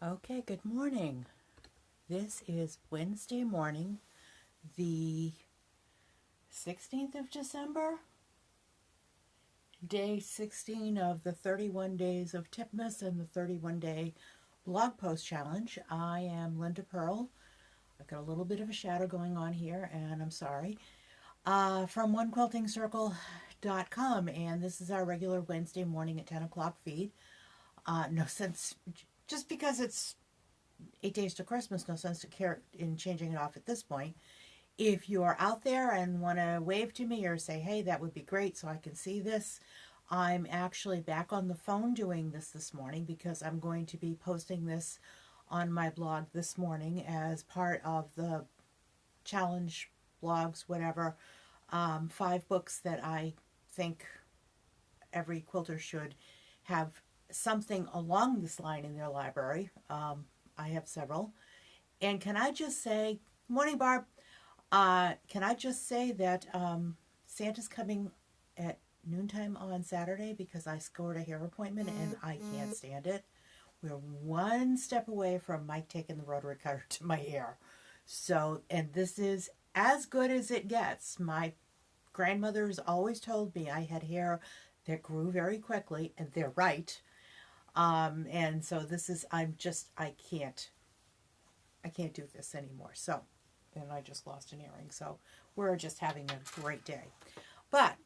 Okay, good morning. This is Wednesday morning, the 16th of December, day 16 of the 31 days of Tipmas and the 31-day blog post challenge. I am Linda Pearl. I've got a little bit of a shadow going on here, and I'm sorry. From onequiltingcircle.com, and this is our regular Wednesday morning at 10 o'clock feed. No sense, just because it's 8 days to Christmas, no sense to care in changing it off at this point. If you are out there and want to wave to me or say, hey, that would be great so I can see this, I'm actually back on the phone doing this morning because I'm going to be posting this on my blog this morning as part of the challenge blogs, whatever, 5 books that I think every quilter should have something along this line in their library. I have several. And can I just say, morning, Barb. Can I just say that Santa's coming at noontime on Saturday because I scored a hair appointment and I can't stand it. We're one step away from Mike taking the rotary cutter to my hair. So, and this is as good as it gets. My grandmother's always told me I had hair that grew very quickly, and they're right. And so this is, I can't do this anymore. So, and I just lost an earring. So we're just having a great day. But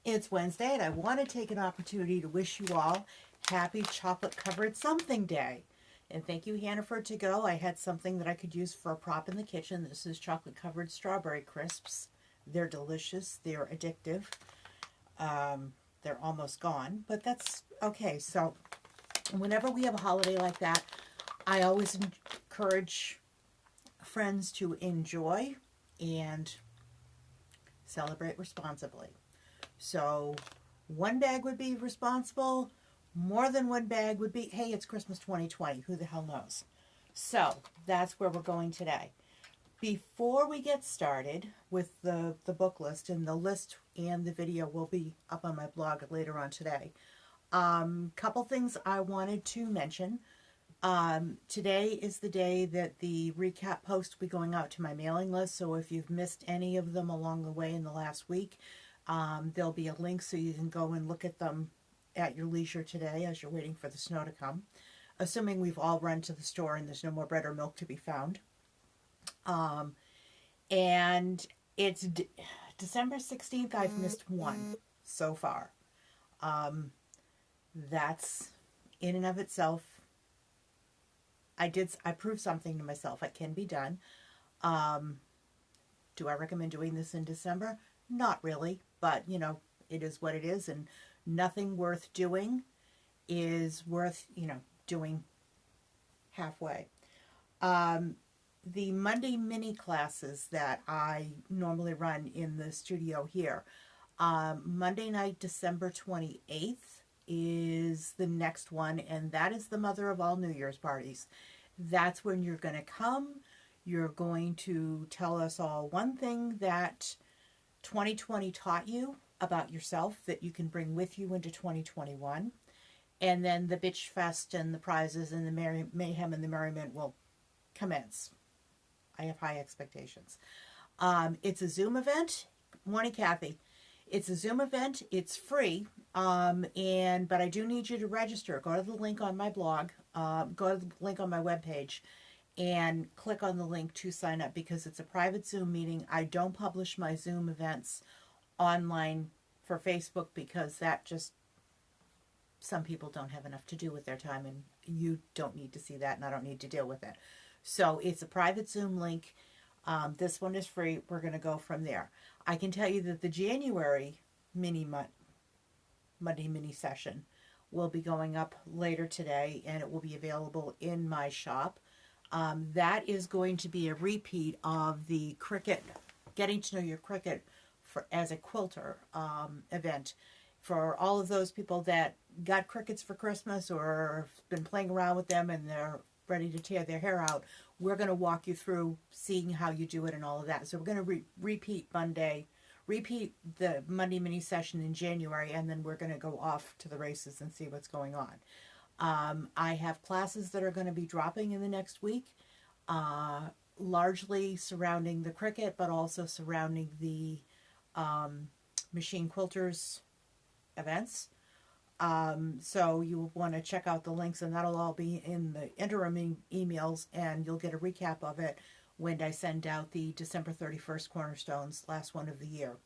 it's Wednesday, and I want to take an opportunity to wish you all happy chocolate covered something day. And thank you, Hannaford To Go. I had something that I could use for a prop in the kitchen. This is chocolate covered strawberry crisps. They're delicious. They're addictive. They're almost gone, but that's okay. So whenever we have a holiday like that, I always encourage friends to enjoy and celebrate responsibly. So one bag would be responsible. More than one bag would be, hey, it's Christmas 2020. Who the hell knows? So that's where we're going today. Before we get started with the book list, and the list and the video will be up on my blog later on today, couple things I wanted to mention. Today is the day that the recap post will be going out to my mailing list, so if you've missed any of them along the way in the last week, there'll be a link so you can go and look at them at your leisure today as you're waiting for the snow to come, assuming we've all run to the store and there's no more bread or milk to be found. And it's December 16th. I've missed one so far. That's in and of itself. I proved something to myself. It can be done. Do I recommend doing this in December? Not really, but it is what it is, and nothing worth doing is worth, doing halfway. The Monday mini classes that I normally run in the studio here, Monday night, December 28th is the next one, and that is the mother of all New Year's parties. That's when you're going to come. You're going to tell us all one thing that 2020 taught you about yourself that you can bring with you into 2021. And then the bitch fest and the prizes and the mayhem and the merriment will commence. I have high expectations. It's a Zoom event. Morning, Kathy. It's a Zoom event. It's free. But I do need you to register. Go to the link on my blog. Go to the link on my webpage and click on the link to sign up because it's a private Zoom meeting. I don't publish my Zoom events online for Facebook because that just, some people don't have enough to do with their time, and you don't need to see that, and I don't need to deal with it. So it's a private Zoom link. This one is free. We're going to go from there. I can tell you that the January Monday mini session will be going up later today, and it will be available in my shop. That is going to be a repeat of the Cricut, Getting to Know Your Cricut as a quilter event. For all of those people that got Cricuts for Christmas or have been playing around with them and they're ready to tear their hair out, we're going to walk you through seeing how you do it and all of that. So we're going to repeat the Monday mini session in January, and then we're going to go off to the races and see what's going on. I have classes that are going to be dropping in the next week, uh, largely surrounding the Cricut, but also surrounding the Machine Quilters events. So you'll want to check out the links, and that'll all be in the interim emails, and you'll get a recap of it when I send out the December 31st Cornerstones, last one of the year.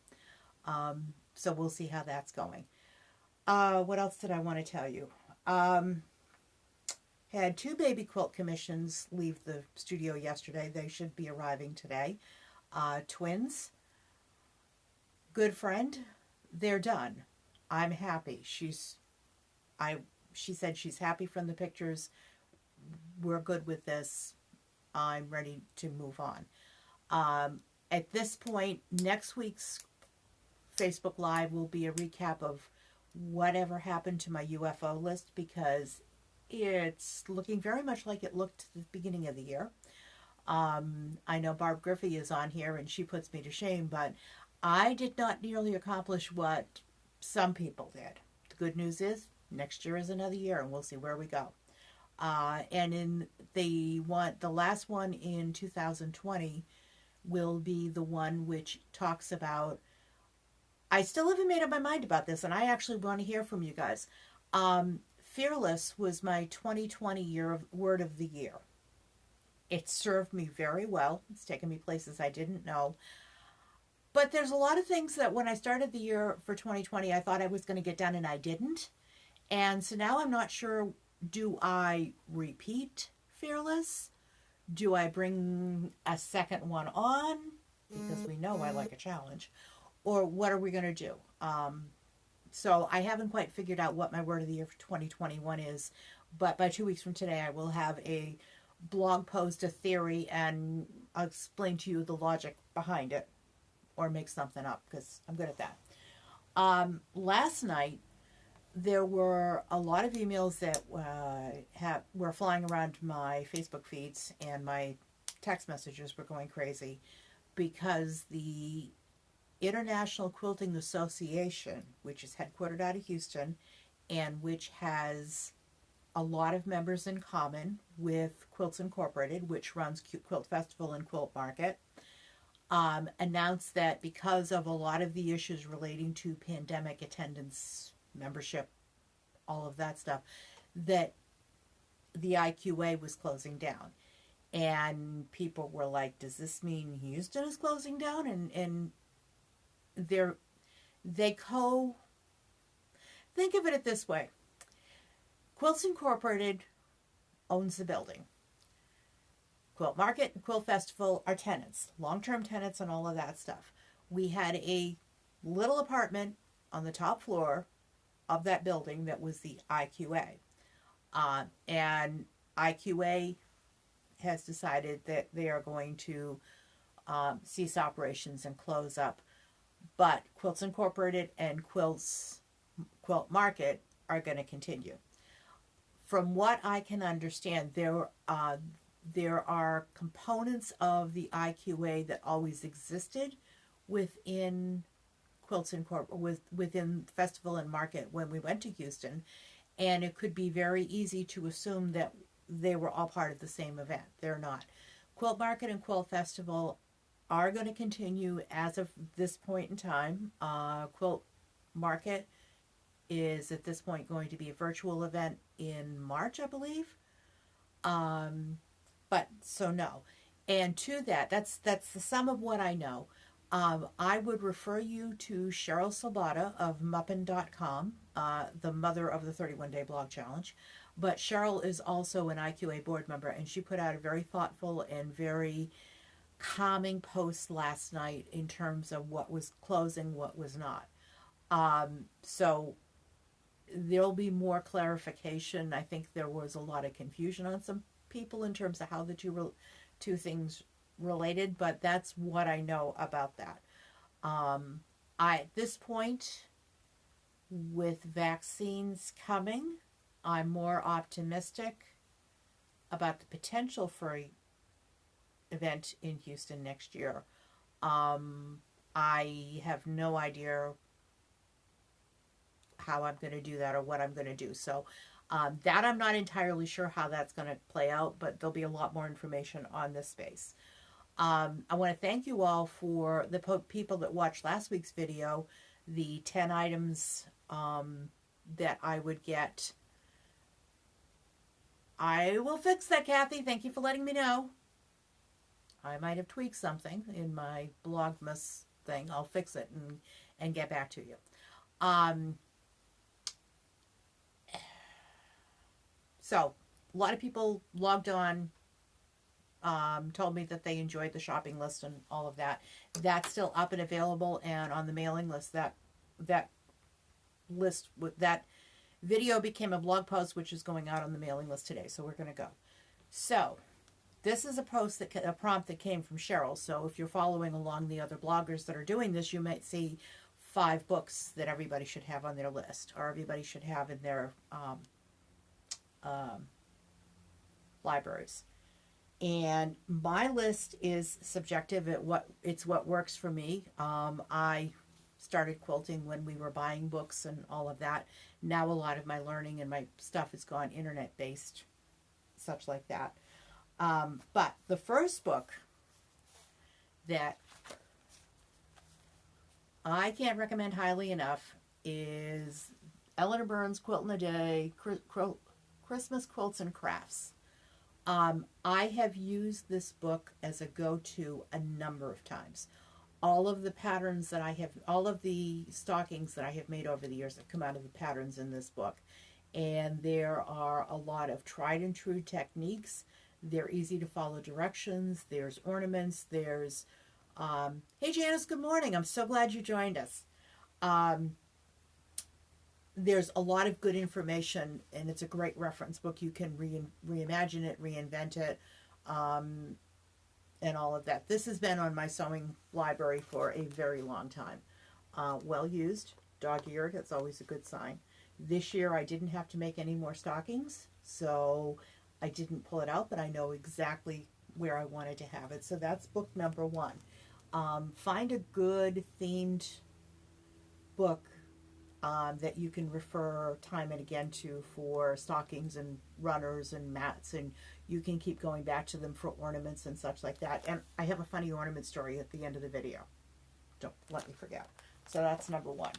So we'll see how that's going. What else did I want to tell you? Had 2 baby quilt commissions leave the studio yesterday. They should be arriving today. Twins. Good friend. They're done. I'm happy. She said she's happy from the pictures. We're good with this. I'm ready to move on. At this point, next week's Facebook Live will be a recap of whatever happened to my UFO list, because it's looking very much like it looked at the beginning of the year. I know Barb Griffey is on here and she puts me to shame, but I did not nearly accomplish what some people did. The good news is next year is another year and we'll see where we go. And in the last one in 2020 will be the one which talks about, I still haven't made up my mind about this, and I actually want to hear from you guys. Fearless was my 2020 word of the year. It served me very well. It's taken me places I didn't know. But there's a lot of things that when I started the year for 2020, I thought I was going to get done and I didn't. And so now I'm not sure, do I repeat Fearless? Do I bring a second one on? Because we know I like a challenge. Or what are we going to do? So I haven't quite figured out what my word of the year for 2021 is. But by 2 weeks from today, I will have a blog post, a theory, and I'll explain to you the logic behind it. Or make something up, because I'm good at that. Last night, there were a lot of emails that were flying around my Facebook feeds, and my text messages were going crazy because the International Quilting Association, which is headquartered out of Houston and which has a lot of members in common with Quilts Incorporated, which runs Quilt Festival and Quilt Market, announced that because of a lot of the issues relating to pandemic attendance, membership, all of that stuff, that the IQA was closing down. And people were like, does this mean Houston is closing down? And think of it this way. Quilts Incorporated owns the building. Quilt Market and Quilt Festival are tenants, long-term tenants and all of that stuff. We had a little apartment on the top floor of that building that was the IQA. And IQA has decided that they are going to cease operations and close up. But Quilts Incorporated and Quilt Market are going to continue. From what I can understand, there are components of the IQA that always existed within Quilts Incorporated, within Festival and Market when we went to Houston, and it could be very easy to assume that they were all part of the same event. They're not. Quilt Market and Quilt Festival are going to continue as of this point in time. Quilt Market is at this point going to be a virtual event in March, I believe. But so no. And to that's the sum of what I know. I would refer you to Cheryl Sabata of Muppin.com, the mother of the 31-Day Blog Challenge. But Cheryl is also an IQA board member, and she put out a very thoughtful and very calming post last night in terms of what was closing, what was not. So there'll be more clarification. I think there was a lot of confusion on some people in terms of how the two things related, but that's what I know about that. At this point, with vaccines coming, I'm more optimistic about the potential for an event in Houston next year. I have no idea how I'm going to do that or what I'm going to do. So That I'm not entirely sure how that's going to play out, but there'll be a lot more information on this space. I want to thank you all for the people that watched last week's video, the 10 items that I would get. I will fix that, Kathy. Thank you for letting me know. I might have tweaked something in my Blogmas thing. I'll fix it and get back to you. So, a lot of people logged on, told me that they enjoyed the shopping list and all of that. That's still up and available, and on the mailing list, that list, that video became a blog post, which is going out on the mailing list today. So we're going to go. So this is a prompt that came from Cheryl. So if you're following along the other bloggers that are doing this, you might see 5 books that everybody should have on their list, or everybody should have in their libraries. And my list is subjective. It's what works for me. I started quilting when we were buying books and all of that. Now a lot of my learning and my stuff has gone internet based, such like that. But the first book that I can't recommend highly enough is Eleanor Burns' Quilt in a Day, Christmas Quilts and Crafts. I have used this book as a go-to a number of times. All of the patterns that I have, all of the stockings that I have made over the years have come out of the patterns in this book. And there are a lot of tried and true techniques. They're easy to follow directions. There's ornaments. There's, hey Janice, good morning. I'm so glad you joined us. There's a lot of good information, and it's a great reference book. You can reimagine it, reinvent it, and all of that. This has been on my sewing library for a very long time. Well used, dog-eared, that's always a good sign. This year I didn't have to make any more stockings, so I didn't pull it out, but I know exactly where I wanted to have it. So that's book number 1. Find a good themed book that you can refer time and again to for stockings and runners and mats, and you can keep going back to them for ornaments and such like that. And I have a funny ornament story at the end of the video. Don't let me forget. So that's number 1.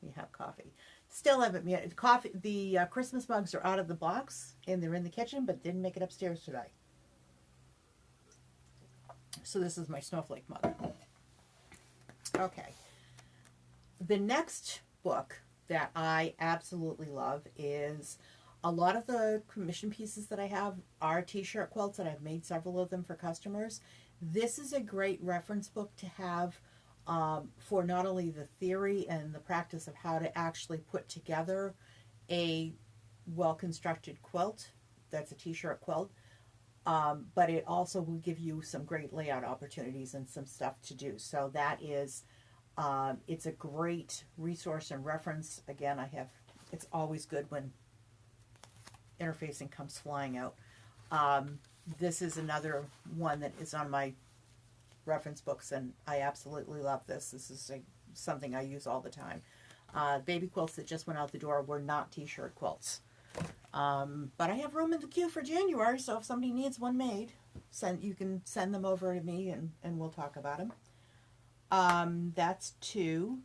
We have coffee. Still haven't made coffee. The Christmas mugs are out of the box and they're in the kitchen, but didn't make it upstairs today. So this is my snowflake mug. Okay. The next book that I absolutely love is, a lot of the commission pieces that I have are t-shirt quilts, and I've made several of them for customers. This is a great reference book to have for not only the theory and the practice of how to actually put together a well-constructed quilt that's a t-shirt quilt, but it also will give you some great layout opportunities and some stuff to do. So that is, it's a great resource and reference. Again, it's always good when interfacing comes flying out. This is another one that is on my reference books, and I absolutely love this. This is something I use all the time. Baby quilts that just went out the door were not t-shirt quilts. But I have room in the queue for January, so if somebody needs one made, you can send them over to me and we'll talk about them. That's 2.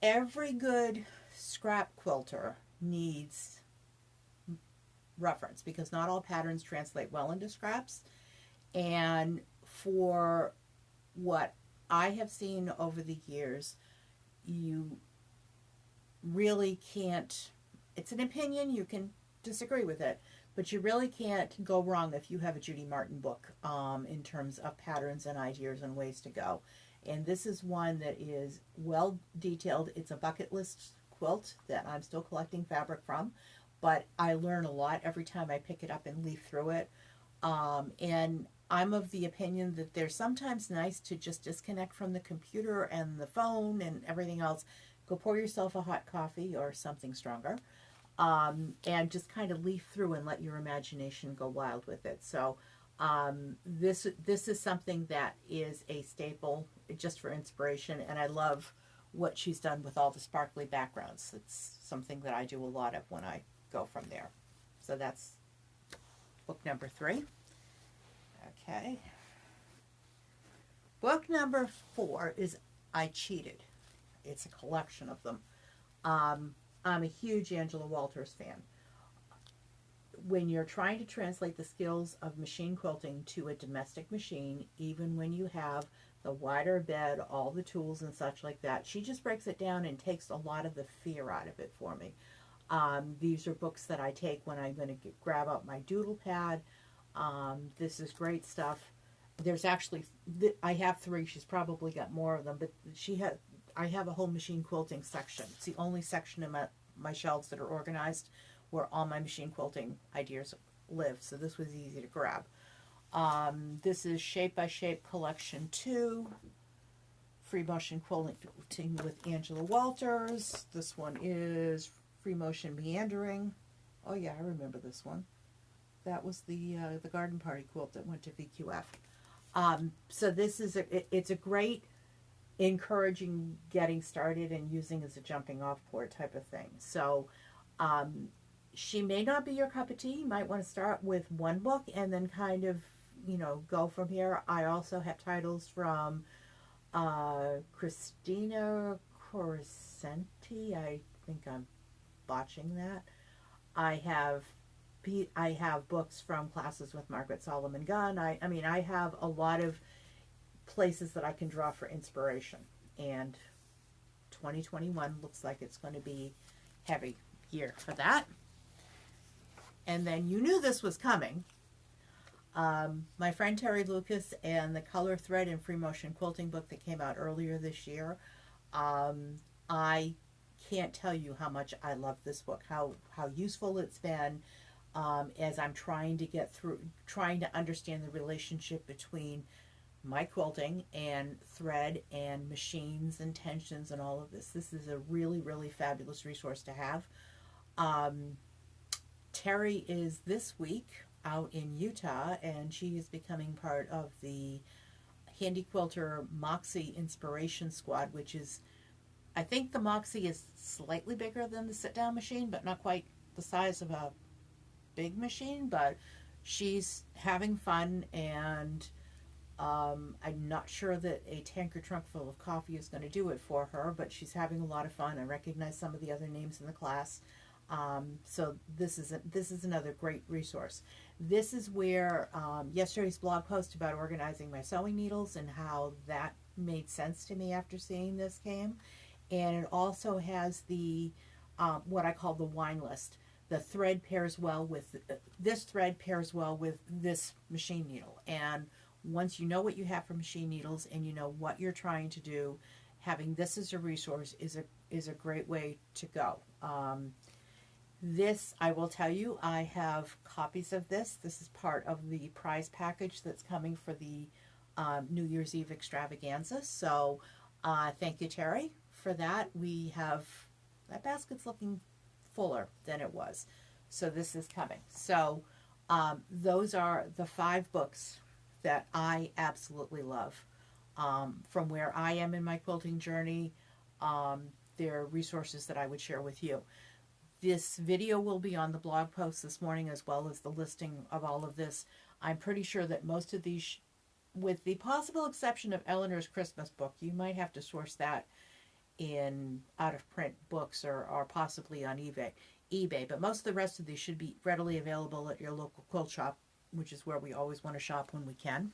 Every good scrap quilter needs reference, because not all patterns translate well into scraps. And for what I have seen over the years, you really can't, it's an opinion, you can disagree with it, but you really can't go wrong if you have a Judy Martin book in terms of patterns and ideas and ways to go. And this is one that is well detailed. It's a bucket list quilt that I'm still collecting fabric from, but I learn a lot every time I pick it up and leaf through it. And I'm of the opinion that they're sometimes nice to just disconnect from the computer and the phone and everything else. Go pour yourself a hot coffee or something stronger, and just kind of leaf through and let your imagination go wild with it. So this is something that is a staple just for inspiration, and I love what she's done with all the sparkly backgrounds. It's something that I do a lot of when I go from there. So that's book number 3. Okay. Book number 4 is I Cheated. It's a collection of them. I'm a huge Angela Walters fan. When you're trying to translate the skills of machine quilting to a domestic machine, even when you have the wider bed, all the tools and such like that, she just breaks it down and takes a lot of the fear out of it for me. These are books that I take when I'm going to grab out my doodle pad. This is great stuff. There's actually, I have 3. She's probably got more of them, but I have a whole machine quilting section. It's the only section in my shelves that are organized where all my machine quilting ideas live. So this was easy to grab. This is Shape by Shape Collection 2. Free Motion Quilting with Angela Walters. This one is Free Motion Meandering. Oh yeah, I remember this one. That was the garden party quilt that went to VQF. So this is it's a great encouraging getting started and using as a jumping off board type of thing. So she may not be your cup of tea. You might want to start with one book and then kind of, go from here. I also have titles from Christina Corsenti. I think I'm botching that. I have books from Classes with Margaret Solomon Gunn. I mean, I have a lot of places that I can draw for inspiration. And 2021 looks like it's going to be a heavy year for that. And then you knew this was coming. My friend Terry Lucas and the Color Thread and Free Motion Quilting book that came out earlier this year. I can't tell you how much I love this book, how useful it's been as I'm trying to understand the relationship between my quilting and thread and machines and tensions and all of this. This is a really, really fabulous resource to have. Terry is this week out in Utah, and she is becoming part of the Handy Quilter Moxie Inspiration Squad, which is, I think the Moxie is slightly bigger than the sit-down machine, but not quite the size of a big machine, but she's having fun, and I'm not sure that a tanker trunk full of coffee is going to do it for her, but she's having a lot of fun. I recognize some of the other names in the class. So this is another great resource. This is where yesterday's blog post about organizing my sewing needles and how that made sense to me after seeing this came. And it also has the what I call the wine list. The thread pairs well with this thread pairs well with this machine needle. And once you know what you have for machine needles and you know what you're trying to do, having this as a resource is a great way to go. This, I will tell you, I have copies of this. This is part of the prize package that's coming for the New Year's Eve extravaganza. So thank you, Terry, for that. That basket's looking fuller than it was. So this is coming. So those are the 5 books that I absolutely love. From where I am in my quilting journey, they're resources that I would share with you. This video will be on the blog post this morning, as well as the listing of all of this. I'm pretty sure that most of these, with the possible exception of Eleanor's Christmas book, you might have to source that in out-of-print books or possibly on eBay. But most of the rest of these should be readily available at your local quilt shop, which is where we always want to shop when we can.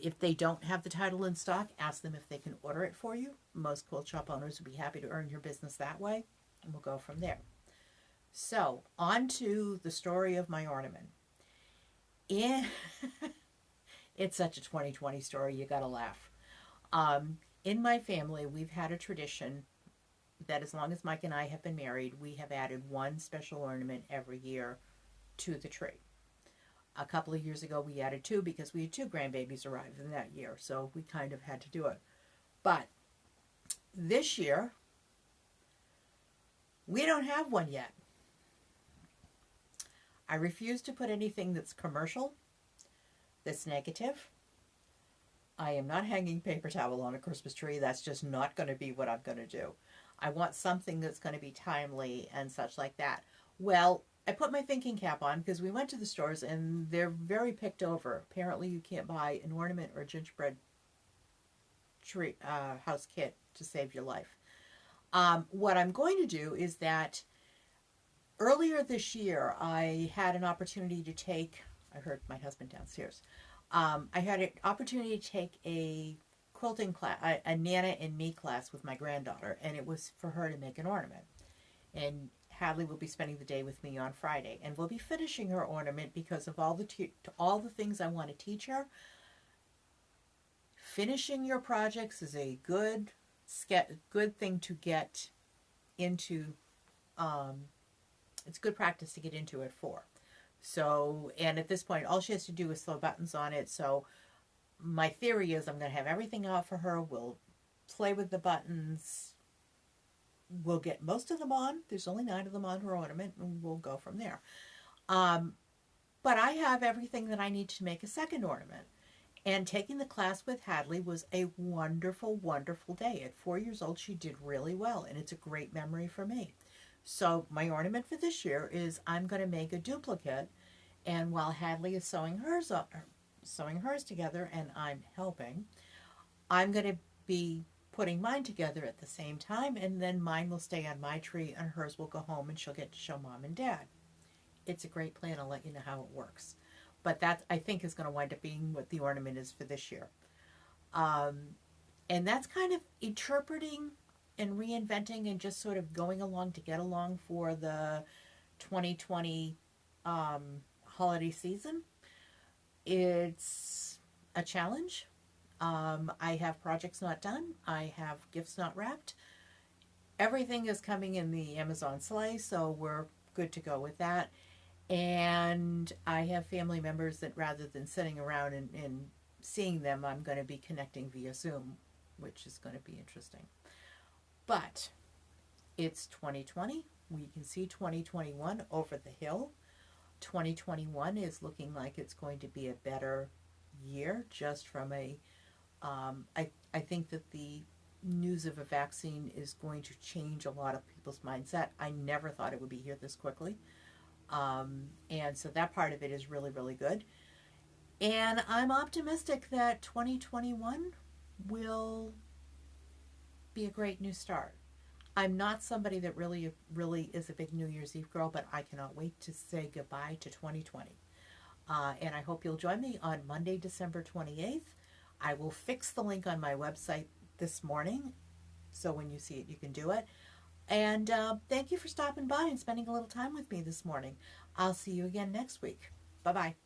If they don't have the title in stock, ask them if they can order it for you. Most quilt shop owners would be happy to earn your business that way, and we'll go from there. So, on to the story of my ornament. It's such a 2020 story, you gotta laugh. In my family, we've had a tradition that as long as Mike and I have been married, we have added one special ornament every year to the tree. A couple of years ago, we added 2 because we had 2 grandbabies arrive in that year, so we kind of had to do it. But this year, we don't have one yet. I refuse to put anything that's commercial, that's negative, I am not hanging paper towel on a Christmas tree. That's just not going to be what I'm going to do. I want something that's going to be timely and such like that. Well, I put my thinking cap on because we went to the stores and they're very picked over. Apparently, you can't buy an ornament or a gingerbread tree house kit to save your life. What I'm going to do is that earlier this year, I had an opportunity to take, I heard my husband downstairs. I had an opportunity to take a quilting class, a Nana and Me class with my granddaughter, and it was for her to make an ornament. And Hadley will be spending the day with me on Friday, and we'll be finishing her ornament because of all the things I want to teach her. Finishing your projects is a good thing to get into. It's good practice to get into it for. So, and at this point, all she has to do is throw buttons on it. So, my theory is I'm going to have everything out for her. We'll play with the buttons. We'll get most of them on. There's only 9 of them on her ornament, and we'll go from there. But I have everything that I need to make a second ornament. And taking the class with Hadley was a wonderful, wonderful day. At 4 years old, she did really well, and it's a great memory for me. So my ornament for this year is I'm going to make a duplicate, and while Hadley is sewing hers together and I'm helping, I'm going to be putting mine together at the same time, and then mine will stay on my tree and hers will go home and she'll get to show mom and dad. It's a great plan. I'll let you know how it works. But that, I think, is going to wind up being what the ornament is for this year. And that's kind of interpreting and reinventing and just sort of going along to get along for the 2020 holiday season. It's a challenge. I have projects not done. I have gifts not wrapped. Everything is coming in the Amazon sleigh, so we're good to go with that. And I have family members that rather than sitting around and seeing them, I'm going to be connecting via Zoom, which is going to be interesting. But it's 2020. We can see 2021 over the hill. 2021 is looking like it's going to be a better year just from a I think that the news of a vaccine is going to change a lot of people's mindset. I never thought it would be here this quickly. And so that part of it is really, really good. And I'm optimistic that 2021 will be a great new start. I'm not somebody that really is a big New Year's Eve girl, but I cannot wait to say goodbye to 2020. And I hope you'll join me on Monday, December 28th. I will fix the link on my website this morning, so when you see it, you can do it. And thank you for stopping by and spending a little time with me this morning. I'll see you again next week. Bye-bye.